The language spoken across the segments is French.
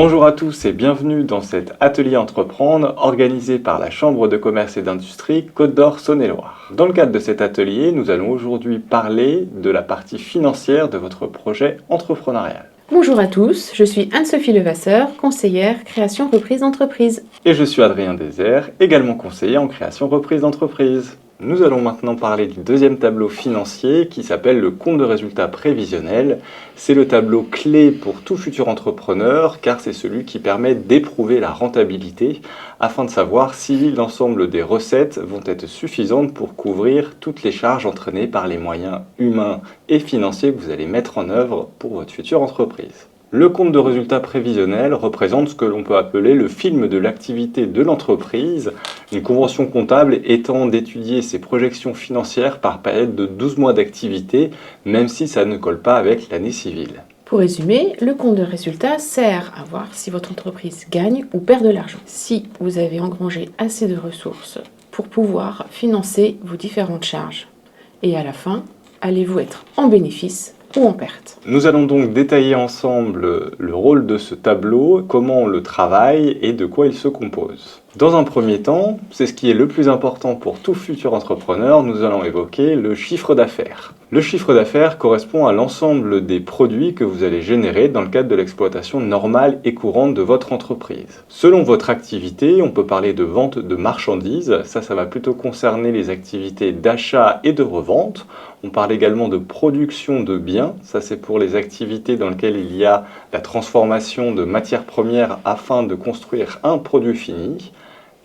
Bonjour à tous et bienvenue dans cet atelier entreprendre organisé par la Chambre de commerce et d'industrie Côte d'Or Saône-et-Loire. Dans le cadre de cet atelier, nous allons aujourd'hui parler de la partie financière de votre projet entrepreneurial. Bonjour à tous, je suis Anne-Sophie Levasseur, conseillère création reprise d'entreprise. Et je suis Adrien Désert, également conseiller en création reprise d'entreprise. Nous allons maintenant parler du deuxième tableau financier qui s'appelle le compte de résultat prévisionnel. C'est le tableau clé pour tout futur entrepreneur car c'est celui qui permet d'éprouver la rentabilité afin de savoir si l'ensemble des recettes vont être suffisantes pour couvrir toutes les charges entraînées par les moyens humains et financiers que vous allez mettre en œuvre pour votre future entreprise. Le compte de résultat prévisionnel représente ce que l'on peut appeler le film de l'activité de l'entreprise, une convention comptable étant d'étudier ses projections financières par période de 12 mois d'activité, même si ça ne colle pas avec l'année civile. Pour résumer, le compte de résultat sert à voir si votre entreprise gagne ou perd de l'argent, si vous avez engrangé assez de ressources pour pouvoir financer vos différentes charges. Et à la fin, allez-vous être en bénéfice ou en perte. Nous allons donc détailler ensemble le rôle de ce tableau, comment on le travaille et de quoi il se compose. Dans un premier temps, c'est ce qui est le plus important pour tout futur entrepreneur, nous allons évoquer le chiffre d'affaires. Le chiffre d'affaires correspond à l'ensemble des produits que vous allez générer dans le cadre de l'exploitation normale et courante de votre entreprise. Selon votre activité, on peut parler de vente de marchandises, ça va plutôt concerner les activités d'achat et de revente. On parle également de production de biens, ça c'est pour les activités dans lesquelles il y a la transformation de matières premières afin de construire un produit fini.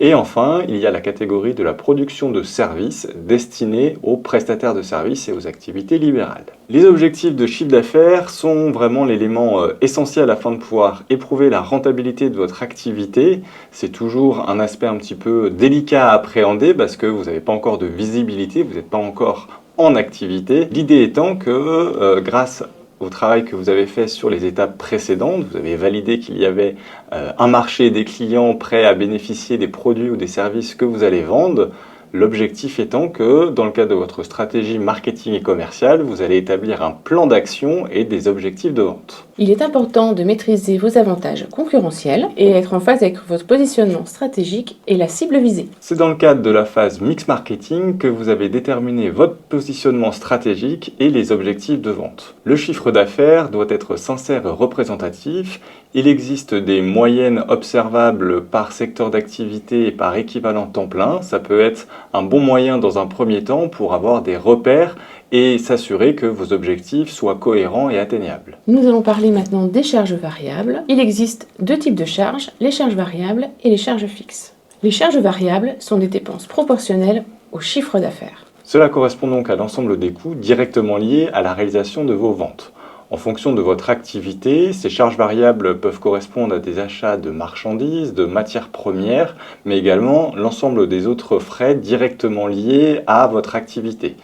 Et enfin, il y a la catégorie de la production de services destinée aux prestataires de services et aux activités libérales. Les objectifs de chiffre d'affaires sont vraiment l'élément essentiel afin de pouvoir éprouver la rentabilité de votre activité. C'est toujours un aspect un petit peu délicat à appréhender parce que vous n'avez pas encore de visibilité, vous n'êtes pas encore en activité. L'idée étant que grâce au travail que vous avez fait sur les étapes précédentes, vous avez validé qu'il y avait un marché des clients prêts à bénéficier des produits ou des services que vous allez vendre. L'objectif étant que, dans le cadre de votre stratégie marketing et commerciale, vous allez établir un plan d'action et des objectifs de vente. Il est important de maîtriser vos avantages concurrentiels et être en phase avec votre positionnement stratégique et la cible visée. C'est dans le cadre de la phase mix marketing que vous avez déterminé votre positionnement stratégique et les objectifs de vente. Le chiffre d'affaires doit être sincère et représentatif. Il existe des moyennes observables par secteur d'activité et par équivalent temps plein. Ça peut être un bon moyen dans un premier temps pour avoir des repères et s'assurer que vos objectifs soient cohérents et atteignables. Nous allons parler maintenant des charges variables. Il existe deux types de charges, les charges variables et les charges fixes. Les charges variables sont des dépenses proportionnelles au chiffre d'affaires. Cela correspond donc à l'ensemble des coûts directement liés à la réalisation de vos ventes. En fonction de votre activité, ces charges variables peuvent correspondre à des achats de marchandises, de matières premières, mais également l'ensemble des autres frais directement liés à votre activité,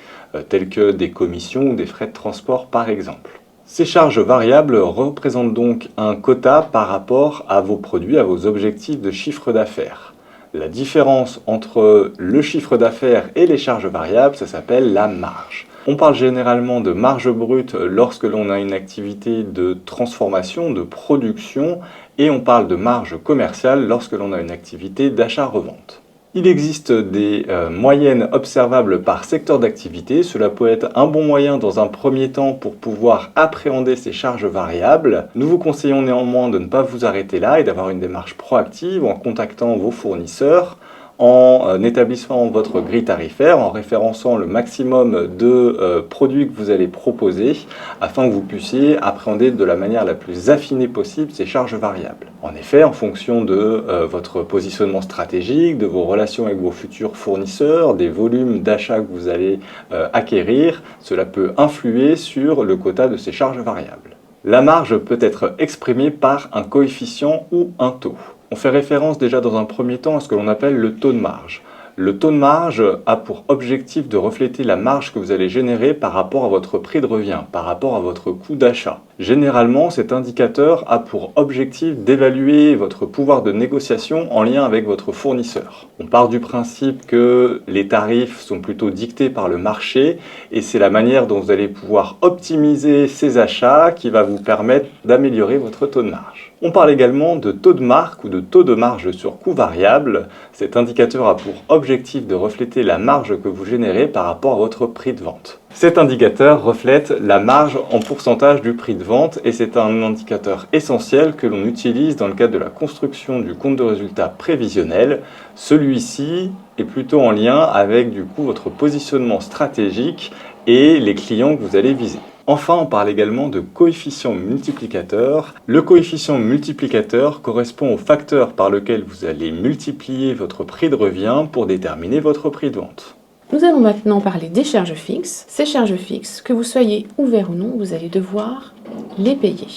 tels que des commissions ou des frais de transport par exemple. Ces charges variables représentent donc un quota par rapport à vos produits, à vos objectifs de chiffre d'affaires. La différence entre le chiffre d'affaires et les charges variables, ça s'appelle la marge. On parle généralement de marge brute lorsque l'on a une activité de transformation, de production, et on parle de marge commerciale lorsque l'on a une activité d'achat-revente. Il existe des moyennes observables par secteur d'activité. Cela peut être un bon moyen dans un premier temps pour pouvoir appréhender ces charges variables. Nous vous conseillons néanmoins de ne pas vous arrêter là et d'avoir une démarche proactive en contactant vos fournisseurs, en établissant votre grille tarifaire, en référençant le maximum de produits que vous allez proposer afin que vous puissiez appréhender de la manière la plus affinée possible ces charges variables. En effet, en fonction de votre positionnement stratégique, de vos relations avec vos futurs fournisseurs, des volumes d'achat que vous allez acquérir, cela peut influer sur le quota de ces charges variables. La marge peut être exprimée par un coefficient ou un taux. On fait référence déjà dans un premier temps à ce que l'on appelle le taux de marge. Le taux de marge a pour objectif de refléter la marge que vous allez générer par rapport à votre prix de revient, par rapport à votre coût d'achat. Généralement, cet indicateur a pour objectif d'évaluer votre pouvoir de négociation en lien avec votre fournisseur. On part du principe que les tarifs sont plutôt dictés par le marché et c'est la manière dont vous allez pouvoir optimiser ces achats qui va vous permettre d'améliorer votre taux de marge. On parle également de taux de marque ou de taux de marge sur coût variable. Cet indicateur a pour objectif de refléter la marge que vous générez par rapport à votre prix de vente. Cet indicateur reflète la marge en pourcentage du prix de vente et c'est un indicateur essentiel que l'on utilise dans le cadre de la construction du compte de résultat prévisionnel. Celui-ci est plutôt en lien avec votre positionnement stratégique et les clients que vous allez viser. Enfin, on parle également de coefficient multiplicateur. Le coefficient multiplicateur correspond au facteur par lequel vous allez multiplier votre prix de revient pour déterminer votre prix de vente. Nous allons maintenant parler des charges fixes. Ces charges fixes, que vous soyez ouvert ou non, vous allez devoir les payer.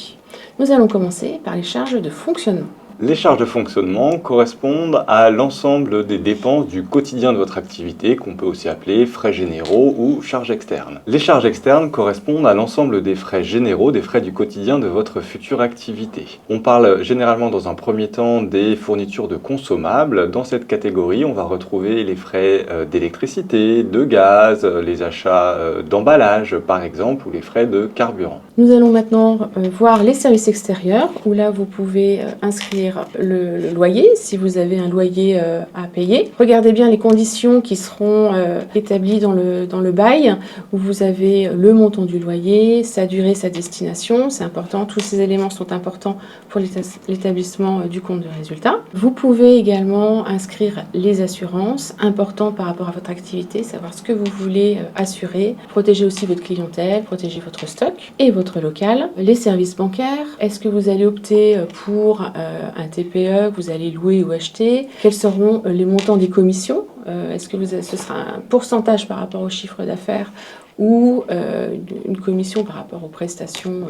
Nous allons commencer par les charges de fonctionnement. Les charges de fonctionnement correspondent à l'ensemble des dépenses du quotidien de votre activité, qu'on peut aussi appeler frais généraux ou charges externes. Les charges externes correspondent à l'ensemble des frais généraux, des frais du quotidien de votre future activité. On parle généralement dans un premier temps des fournitures de consommables. Dans cette catégorie, on va retrouver les frais d'électricité, de gaz, les achats d'emballage par exemple, ou les frais de carburant. Nous allons maintenant voir les services extérieurs, où là vous pouvez inscrire le loyer, si vous avez un loyer à payer. Regardez bien les conditions qui seront établies dans le bail, où vous avez le montant du loyer, sa durée, sa destination, c'est important, tous ces éléments sont importants pour l'établissement du compte de résultat. Vous pouvez également inscrire les assurances, important par rapport à votre activité, savoir ce que vous voulez assurer, protéger aussi votre clientèle, protéger votre stock et votre local. Les services bancaires, est-ce que vous allez opter pour un TPE que vous allez louer ou acheter? Quels seront les montants des commissions? Est-ce que ce sera un pourcentage par rapport au chiffre d'affaires ou une commission par rapport aux prestations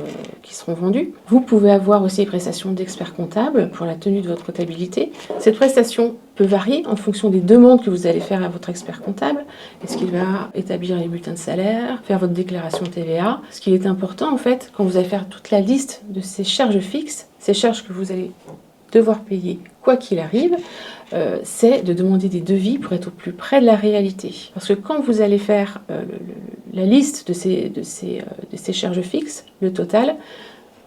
qui seront vendues? Vous pouvez avoir aussi les prestations d'expert comptable pour la tenue de votre comptabilité. Cette prestation peut varier en fonction des demandes que vous allez faire à votre expert comptable. Est-ce qu'il va établir les bulletins de salaire, faire votre déclaration TVA? Ce qui est important en fait, quand vous allez faire toute la liste de ces charges fixes, ces charges que vous allez devoir payer quoi qu'il arrive, c'est de demander des devis pour être au plus près de la réalité. Parce que quand vous allez faire la liste de ces charges fixes, le total,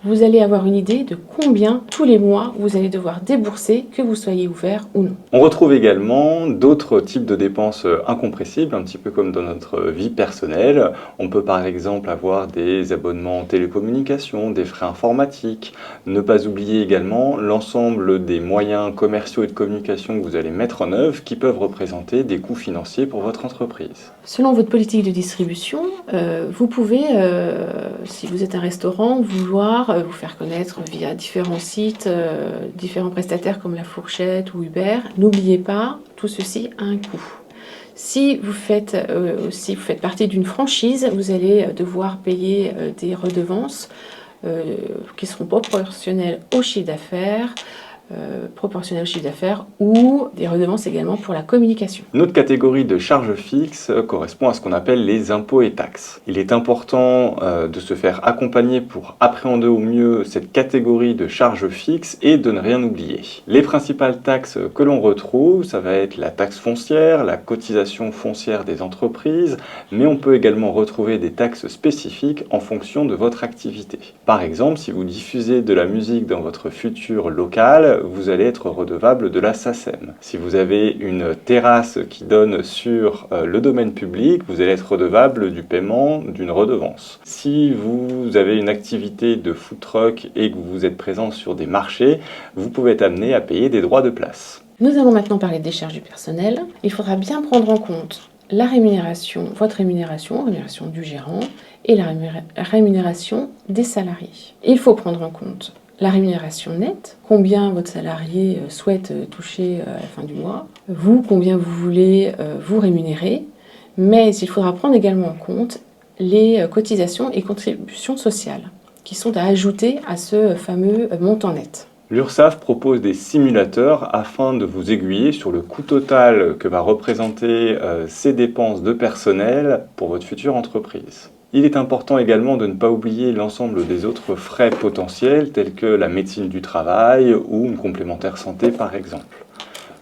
vous allez avoir une idée de combien tous les mois vous allez devoir débourser, que vous soyez ouvert ou non. On retrouve également d'autres types de dépenses incompressibles, un petit peu comme dans notre vie personnelle. On peut par exemple avoir des abonnements en télécommunications, des frais informatiques. Ne pas oublier également l'ensemble des moyens commerciaux et de communication que vous allez mettre en œuvre qui peuvent représenter des coûts financiers pour votre entreprise. Selon votre politique de distribution, vous pouvez, si vous êtes un restaurant, vouloir vous faire connaître via différents sites, différents prestataires comme La Fourchette ou Uber. N'oubliez pas, tout ceci a un coût. Si vous faites partie d'une franchise, vous allez devoir payer des redevances qui seront proportionnelles au chiffre d'affaires, ou des redevances également pour la communication. Une autre catégorie de charges fixes correspond à ce qu'on appelle les impôts et taxes. Il est important de se faire accompagner pour appréhender au mieux cette catégorie de charges fixes et de ne rien oublier. Les principales taxes que l'on retrouve, ça va être la taxe foncière, la cotisation foncière des entreprises, mais on peut également retrouver des taxes spécifiques en fonction de votre activité. Par exemple, si vous diffusez de la musique dans votre futur local, vous allez être redevable de la SACEM. Si vous avez une terrasse qui donne sur le domaine public, vous allez être redevable du paiement d'une redevance. Si vous avez une activité de food truck et que vous êtes présent sur des marchés, vous pouvez être amené à payer des droits de place. Nous allons maintenant parler des charges du personnel. Il faudra bien prendre en compte la rémunération, votre rémunération du gérant et la rémunération des salariés. Il faut prendre en compte la rémunération nette, combien votre salarié souhaite toucher à la fin du mois, vous, combien vous voulez vous rémunérer, mais il faudra prendre également en compte les cotisations et contributions sociales qui sont à ajouter à ce fameux montant net. L'URSSAF propose des simulateurs afin de vous aiguiller sur le coût total que va représenter ces dépenses de personnel pour votre future entreprise. Il est important également de ne pas oublier l'ensemble des autres frais potentiels tels que la médecine du travail ou une complémentaire santé par exemple.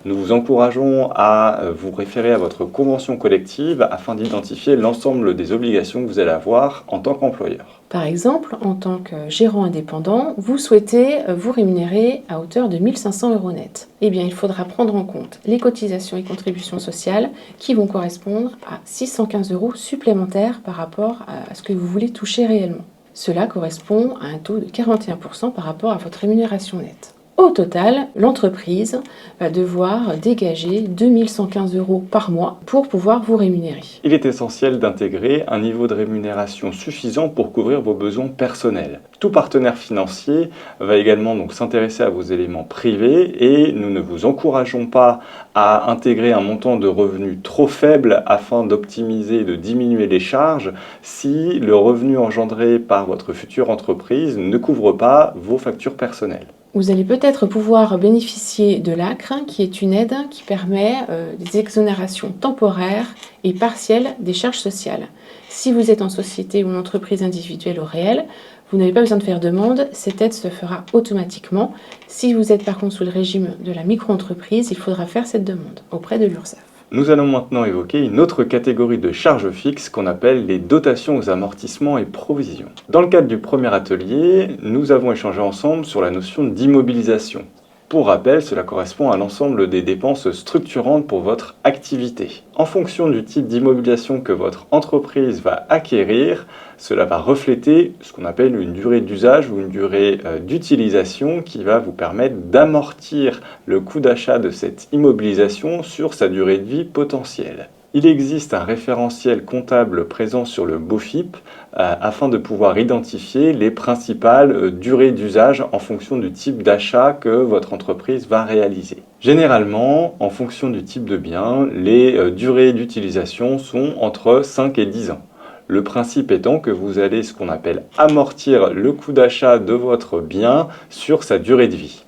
Nous vous encourageons à vous référer à votre convention collective afin d'identifier l'ensemble des obligations que vous allez avoir en tant qu'employeur. Par exemple, en tant que gérant indépendant, vous souhaitez vous rémunérer à hauteur de 1 500 € net. Eh bien, il faudra prendre en compte les cotisations et contributions sociales qui vont correspondre à 615 € supplémentaires par rapport à ce que vous voulez toucher réellement. Cela correspond à un taux de 41% par rapport à votre rémunération nette. Au total, l'entreprise va devoir dégager 2 115 € par mois pour pouvoir vous rémunérer. Il est essentiel d'intégrer un niveau de rémunération suffisant pour couvrir vos besoins personnels. Tout partenaire financier va également donc s'intéresser à vos éléments privés et nous ne vous encourageons pas à intégrer un montant de revenus trop faible afin d'optimiser et de diminuer les charges si le revenu engendré par votre future entreprise ne couvre pas vos factures personnelles. Vous allez peut-être pouvoir bénéficier de l'ACRE, qui est une aide qui permet des exonérations temporaires et partielles des charges sociales. Si vous êtes en société ou en entreprise individuelle ou réelle, vous n'avez pas besoin de faire demande, cette aide se fera automatiquement. Si vous êtes par contre sous le régime de la micro-entreprise, il faudra faire cette demande auprès de l'URSSAF. Nous allons maintenant évoquer une autre catégorie de charges fixes qu'on appelle les dotations aux amortissements et provisions. Dans le cadre du premier atelier, nous avons échangé ensemble sur la notion d'immobilisation. Pour rappel, cela correspond à l'ensemble des dépenses structurantes pour votre activité. En fonction du type d'immobilisation que votre entreprise va acquérir, cela va refléter ce qu'on appelle une durée d'usage ou une durée d'utilisation qui va vous permettre d'amortir le coût d'achat de cette immobilisation sur sa durée de vie potentielle. Il existe un référentiel comptable présent sur le BOFIP afin de pouvoir identifier les principales durées d'usage en fonction du type d'achat que votre entreprise va réaliser. Généralement, en fonction du type de bien, les durées d'utilisation sont entre 5 et 10 ans. Le principe étant que vous allez ce qu'on appelle amortir le coût d'achat de votre bien sur sa durée de vie.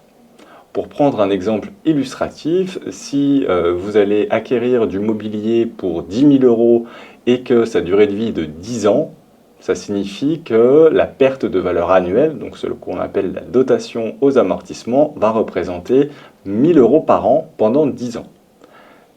Pour prendre un exemple illustratif, si vous allez acquérir du mobilier pour 10 000 € et que sa durée de vie est de 10 ans, ça signifie que la perte de valeur annuelle, donc ce qu'on appelle la dotation aux amortissements, va représenter 1 000 € par an pendant 10 ans.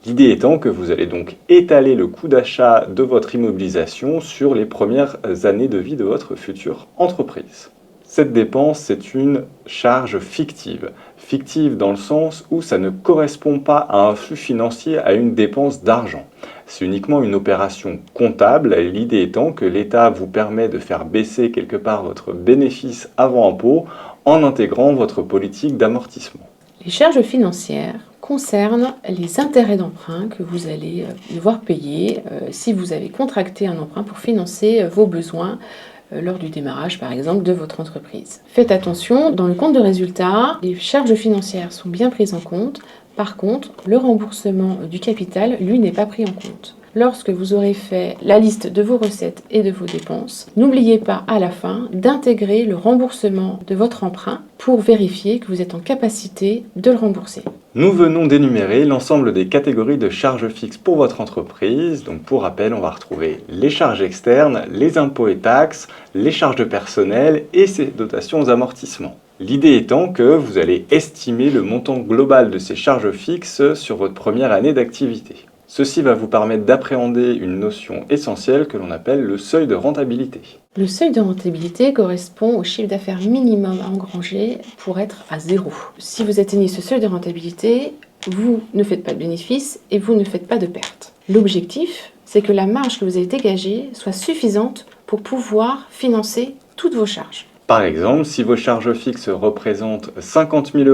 L'idée étant que vous allez donc étaler le coût d'achat de votre immobilisation sur les premières années de vie de votre future entreprise. Cette dépense, c'est une charge fictive. Fictive dans le sens où ça ne correspond pas à un flux financier, à une dépense d'argent. C'est uniquement une opération comptable, l'idée étant que l'État vous permet de faire baisser quelque part votre bénéfice avant impôt en intégrant votre politique d'amortissement. Les charges financières concernent les intérêts d'emprunt que vous allez devoir payer si vous avez contracté un emprunt pour financer vos besoins lors du démarrage, par exemple, de votre entreprise. Faites attention, dans le compte de résultat, les charges financières sont bien prises en compte. Par contre, le remboursement du capital, lui, n'est pas pris en compte. Lorsque vous aurez fait la liste de vos recettes et de vos dépenses, n'oubliez pas à la fin d'intégrer le remboursement de votre emprunt pour vérifier que vous êtes en capacité de le rembourser. Nous venons d'énumérer l'ensemble des catégories de charges fixes pour votre entreprise. Donc pour rappel, on va retrouver les charges externes, les impôts et taxes, les charges de personnel et ces dotations aux amortissements. L'idée étant que vous allez estimer le montant global de ces charges fixes sur votre première année d'activité. Ceci va vous permettre d'appréhender une notion essentielle que l'on appelle le seuil de rentabilité. Le seuil de rentabilité correspond au chiffre d'affaires minimum à engranger pour être à 0. Si vous atteignez ce seuil de rentabilité, vous ne faites pas de bénéfice et vous ne faites pas de perte. L'objectif, c'est que la marge que vous avez dégagée soit suffisante pour pouvoir financer toutes vos charges. Par exemple, si vos charges fixes représentent 50 000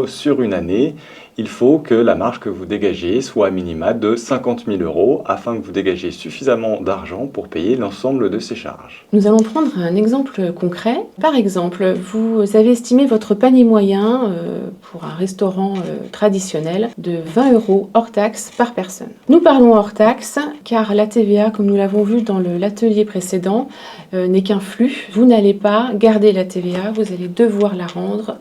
€ sur une année, il faut que la marge que vous dégagez soit à minima de 50 000 € afin que vous dégagiez suffisamment d'argent pour payer l'ensemble de ces charges. Nous allons prendre un exemple concret. Par exemple, vous avez estimé votre panier moyen pour un restaurant traditionnel de 20 € hors taxe par personne. Nous parlons hors taxe car la TVA, comme nous l'avons vu dans l'atelier précédent, n'est qu'un flux. Vous n'allez pas garder la TVA, vous allez devoir la rendre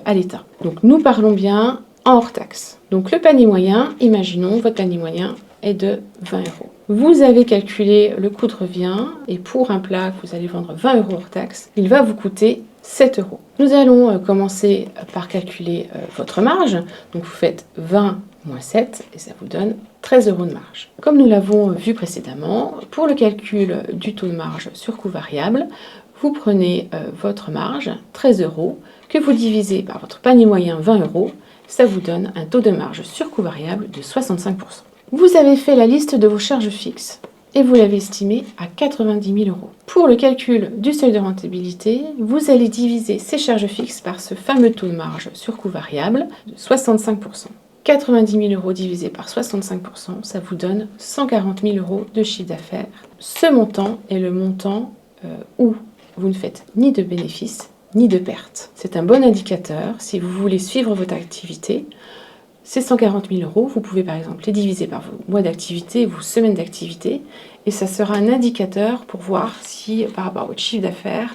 à l'État. Donc nous parlons bien hors taxe. Donc le panier moyen, imaginons votre panier moyen est de 20 €. Vous avez calculé le coût de revient et pour un plat que vous allez vendre 20 € hors taxe, il va vous coûter 7 euros. Nous allons commencer par calculer votre marge. Donc vous faites 20 moins 7 et ça vous donne 13 euros de marge. Comme nous l'avons vu précédemment, pour le calcul du taux de marge sur coût variable, vous prenez votre marge, 13 euros, que vous divisez par votre panier moyen, 20 euros, ça vous donne un taux de marge sur coût variable de 65%. Vous avez fait la liste de vos charges fixes et vous l'avez estimé à 90 000 euros. Pour le calcul du seuil de rentabilité, vous allez diviser ces charges fixes par ce fameux taux de marge sur coût variable de 65%. 90 000 euros divisé par 65%, ça vous donne 140 000 euros de chiffre d'affaires. Ce montant est le montant où vous ne faites ni de bénéfices ni de pertes. C'est un bon indicateur si vous voulez suivre votre activité. Ces 140 000 euros, vous pouvez par exemple les diviser par vos mois d'activité, vos semaines d'activité, et ça sera un indicateur pour voir si, par rapport à votre chiffre d'affaires,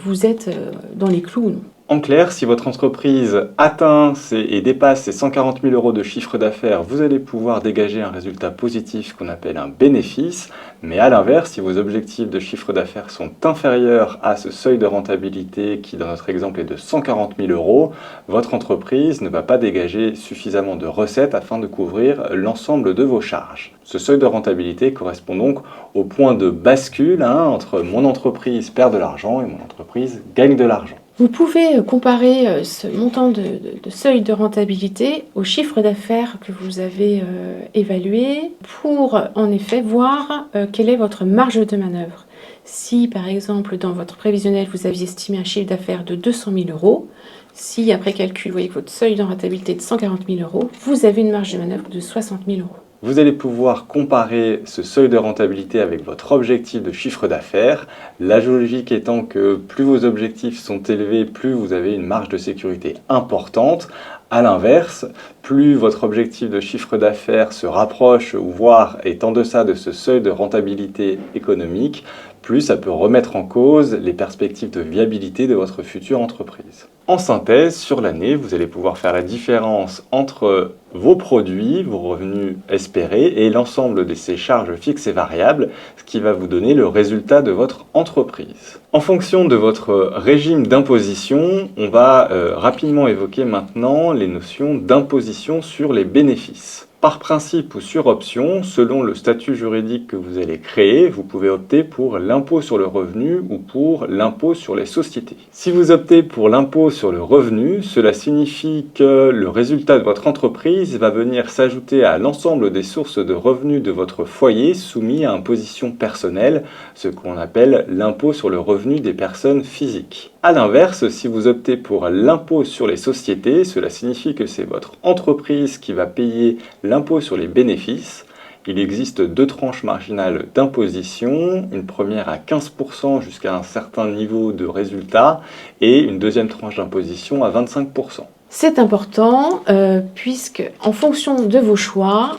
vous êtes dans les clous ou non. En clair, si votre entreprise atteint et dépasse ces 140 000 euros de chiffre d'affaires, vous allez pouvoir dégager un résultat positif qu'on appelle un bénéfice. Mais à l'inverse, si vos objectifs de chiffre d'affaires sont inférieurs à ce seuil de rentabilité qui, dans notre exemple, est de 140 000 euros, votre entreprise ne va pas dégager suffisamment de recettes afin de couvrir l'ensemble de vos charges. Ce seuil de rentabilité correspond donc au point de bascule entre mon entreprise perd de l'argent et mon entreprise gagne de l'argent. Vous pouvez comparer ce montant de seuil de rentabilité au chiffre d'affaires que vous avez évalué pour en effet voir quelle est votre marge de manœuvre. Si par exemple dans votre prévisionnel vous aviez estimé un chiffre d'affaires de 200 000 euros, si après calcul vous voyez que votre seuil de rentabilité est de 140 000 euros, vous avez une marge de manœuvre de 60 000 euros. Vous allez pouvoir comparer ce seuil de rentabilité avec votre objectif de chiffre d'affaires. La logique étant que plus vos objectifs sont élevés, plus vous avez une marge de sécurité importante. A l'inverse, plus votre objectif de chiffre d'affaires se rapproche ou voire est en deçà de ce seuil de rentabilité économique, plus ça peut remettre en cause les perspectives de viabilité de votre future entreprise. En synthèse, sur l'année, vous allez pouvoir faire la différence entre vos produits, vos revenus espérés et l'ensemble de ces charges fixes et variables, ce qui va vous donner le résultat de votre entreprise. En fonction de votre régime d'imposition, on va rapidement évoquer maintenant les notions d'imposition sur les bénéfices. Par principe ou sur option, selon le statut juridique que vous allez créer, vous pouvez opter pour l'impôt sur le revenu ou pour l'impôt sur les sociétés. Si vous optez pour l'impôt sur le revenu, cela signifie que le résultat de votre entreprise va venir s'ajouter à l'ensemble des sources de revenus de votre foyer soumis à imposition personnelle, ce qu'on appelle l'impôt sur le revenu des personnes physiques. A l'inverse, si vous optez pour l'impôt sur les sociétés, cela signifie que c'est votre entreprise qui va payer l'impôt sur les bénéfices. Il existe deux tranches marginales d'imposition, une première à 15% jusqu'à un certain niveau de résultat et une deuxième tranche d'imposition à 25%. C'est important puisque, en fonction de vos choix,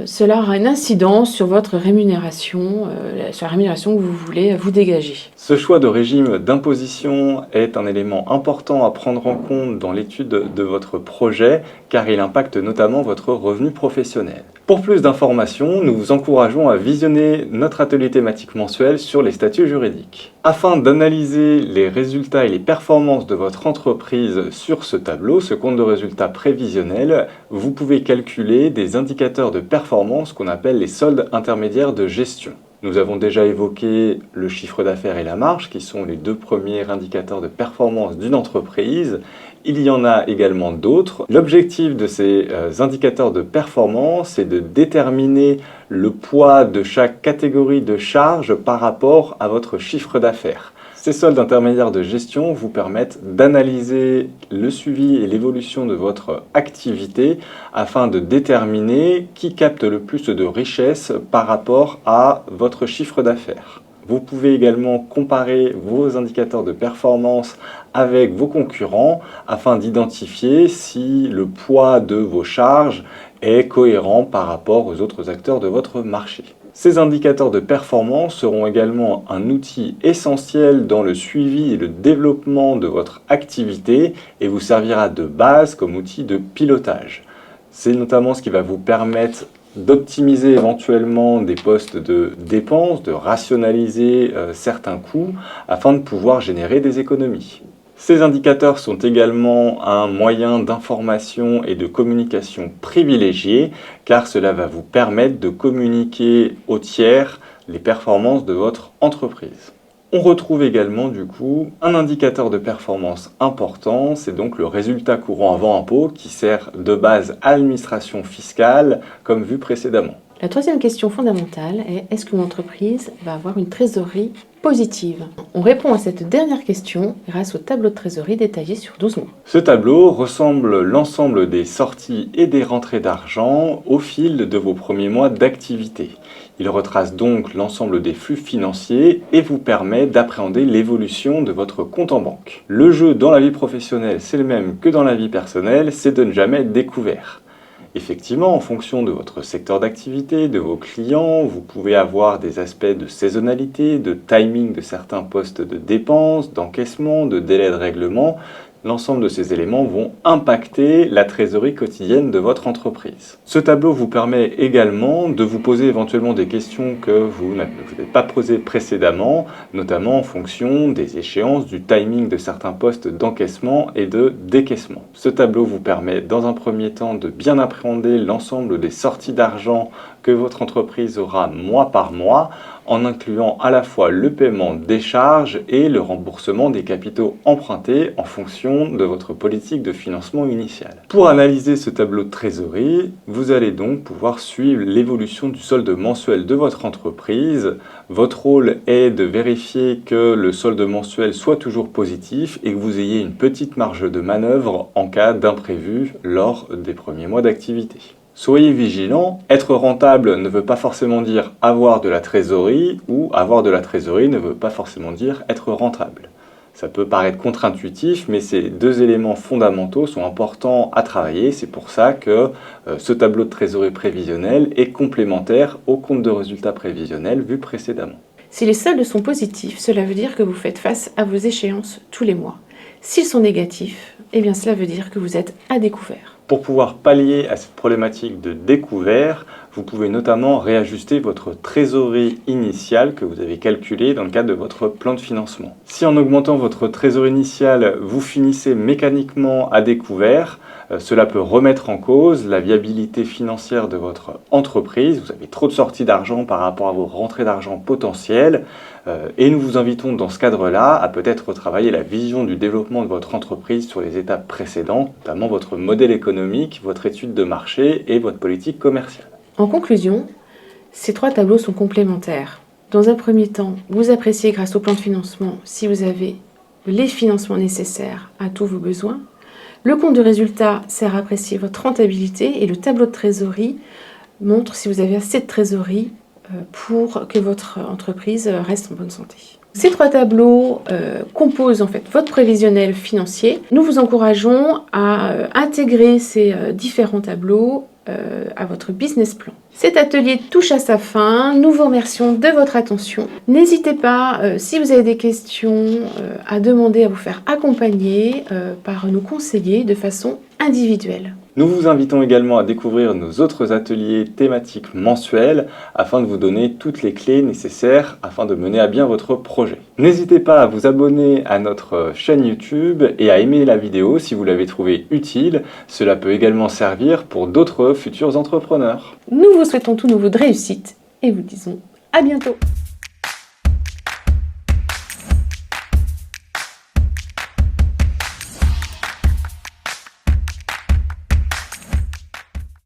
cela aura une incidence sur votre rémunération, sur la rémunération que vous voulez vous dégager. Ce choix de régime d'imposition est un élément important à prendre en compte dans l'étude de votre projet car il impacte notamment votre revenu professionnel. Pour plus d'informations, nous vous encourageons à visionner notre atelier thématique mensuel sur les statuts juridiques. Afin d'analyser les résultats et les performances de votre entreprise sur ce tableau, ce compte de résultats prévisionnel, vous pouvez calculer des indicateurs de performance qu'on appelle les soldes intermédiaires de gestion. Nous avons déjà évoqué le chiffre d'affaires et la marge, qui sont les deux premiers indicateurs de performance d'une entreprise. Il y en a également d'autres. L'objectif de ces indicateurs de performance est de déterminer le poids de chaque catégorie de charges par rapport à votre chiffre d'affaires. Ces soldes intermédiaires de gestion vous permettent d'analyser le suivi et l'évolution de votre activité afin de déterminer qui capte le plus de richesse par rapport à votre chiffre d'affaires. Vous pouvez également comparer vos indicateurs de performance avec vos concurrents afin d'identifier si le poids de vos charges est cohérent par rapport aux autres acteurs de votre marché. Ces indicateurs de performance seront également un outil essentiel dans le suivi et le développement de votre activité et vous servira de base comme outil de pilotage. C'est notamment ce qui va vous permettre d'optimiser éventuellement des postes de dépenses, de rationaliser certains coûts afin de pouvoir générer des économies. Ces indicateurs sont également un moyen d'information et de communication privilégié car cela va vous permettre de communiquer aux tiers les performances de votre entreprise. On retrouve également du coup un indicateur de performance important, c'est donc le résultat courant avant impôt qui sert de base à l'administration fiscale comme vu précédemment. La troisième question fondamentale est: est-ce qu'une entreprise va avoir une trésorerie positive? On répond à cette dernière question grâce au tableau de trésorerie détaillé sur 12 mois. Ce tableau ressemble l'ensemble des sorties et des rentrées d'argent au fil de vos premiers mois d'activité. Il retrace donc l'ensemble des flux financiers et vous permet d'appréhender l'évolution de votre compte en banque. Le jeu dans la vie professionnelle, c'est le même que dans la vie personnelle, c'est de ne jamais être découvert. Effectivement, en fonction de votre secteur d'activité, de vos clients, vous pouvez avoir des aspects de saisonnalité, de timing de certains postes de dépenses, d'encaissement, de délai de règlement. L'ensemble de ces éléments vont impacter la trésorerie quotidienne de votre entreprise. Ce tableau vous permet également de vous poser éventuellement des questions que vous n'avez pas posées précédemment, notamment en fonction des échéances, du timing de certains postes d'encaissement et de décaissement. Ce tableau vous permet dans un premier temps de bien appréhender l'ensemble des sorties d'argent que votre entreprise aura mois par mois, en incluant à la fois le paiement des charges et le remboursement des capitaux empruntés en fonction de votre politique de financement initiale. Pour analyser ce tableau de trésorerie, vous allez donc pouvoir suivre l'évolution du solde mensuel de votre entreprise. Votre rôle est de vérifier que le solde mensuel soit toujours positif et que vous ayez une petite marge de manœuvre en cas d'imprévu lors des premiers mois d'activité. Soyez vigilants, être rentable ne veut pas forcément dire avoir de la trésorerie, ou avoir de la trésorerie ne veut pas forcément dire être rentable. Ça peut paraître contre-intuitif, mais ces deux éléments fondamentaux sont importants à travailler. C'est pour ça que ce tableau de trésorerie prévisionnelle est complémentaire au compte de résultat prévisionnel vu précédemment. Si les soldes sont positifs, cela veut dire que vous faites face à vos échéances tous les mois. S'ils sont négatifs, eh bien cela veut dire que vous êtes à découvert. Pour pouvoir pallier à cette problématique de découvert, vous pouvez notamment réajuster votre trésorerie initiale que vous avez calculée dans le cadre de votre plan de financement. Si en augmentant votre trésorerie initiale, vous finissez mécaniquement à découvert, cela peut remettre en cause la viabilité financière de votre entreprise. Vous avez trop de sorties d'argent par rapport à vos rentrées d'argent potentielles. Et nous vous invitons dans ce cadre-là à peut-être retravailler la vision du développement de votre entreprise sur les étapes précédentes, notamment votre modèle économique, votre étude de marché et votre politique commerciale. En conclusion, ces trois tableaux sont complémentaires. Dans un premier temps, vous appréciez grâce au plan de financement si vous avez les financements nécessaires à tous vos besoins. Le compte de résultat sert à apprécier votre rentabilité et le tableau de trésorerie montre si vous avez assez de trésorerie pour que votre entreprise reste en bonne santé. Ces trois tableaux composent en fait votre prévisionnel financier. Nous vous encourageons à intégrer ces différents tableaux à votre business plan. Cet atelier touche à sa fin. Nous vous remercions de votre attention. N'hésitez pas, si vous avez des questions, à demander à vous faire accompagner par nos conseillers de façon individuelle. Nous vous invitons également à découvrir nos autres ateliers thématiques mensuels afin de vous donner toutes les clés nécessaires afin de mener à bien votre projet. N'hésitez pas à vous abonner à notre chaîne YouTube et à aimer la vidéo si vous l'avez trouvée utile. Cela peut également servir pour d'autres futurs entrepreneurs. Nous vous souhaitons tout nouveau de réussite et vous disons à bientôt.